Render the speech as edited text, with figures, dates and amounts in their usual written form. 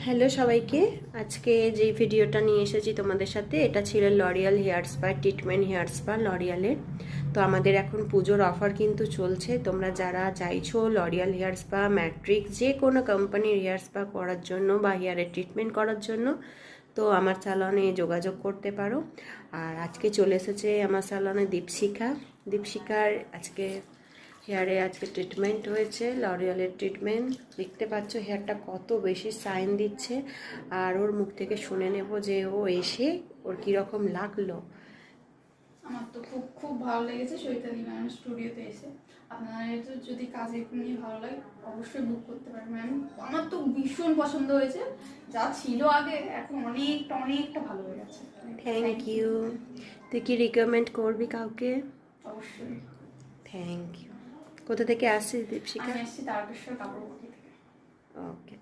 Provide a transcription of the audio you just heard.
Hello সবাইকে। আজকে যে ভিডিওটা নিয়ে এসেছি তোমাদের সাথে, এটা ছিল L'Oreal hair spa treatment hair spa লরিয়ালের। তো আমাদের এখন পুজোর অফার কিন্তু চলছে। তোমরা যারা চাইছো লরিয়াল হেয়ার স্পা, ম্যাট্রিক্স, যে কোনো কোম্পানির হেয়ার স্পা করার জন্য বা হেয়ারের ট্রিটমেন্ট করার জন্য, তো আমার স্যালনে যোগাযোগ করতে পারো। আর আজকে চলে এসেছে আমার স্যালনে দীপশিকার আজকে হেয়ারে ট্রিটমেন্ট হয়েছে, লরিয়ালের ট্রিটমেন্ট। দেখতে পাচ্ছ হেয়ারটা কত বেশি সাইন দিচ্ছে। আর ওর মুখ থেকে শুনে নেব যে ও এসে ওর কীরকম লাগলো। আমার তো খুব খুব ভালো লেগেছে চৈতালি ম্যাম স্টুডিওতে এসে। আপনাদের তো যদি কাজে নিয়ে ভালো লাগে অবশ্যই বুক করতে পারেন ম্যাম। আমার তো ভীষণ পছন্দ হয়েছে, যা ছিল আগে এখন অনেকটা অনেকটা ভালো হয়ে গেছে। Thank you. তুই কি রিকমেন্ড করবি কাউকে? অবশ্যই। Thank you. কোথা থেকে আসছিস দীপশিকা? আমি এসেছি তারকেশ্বর কাপড় থেকে। ওকে।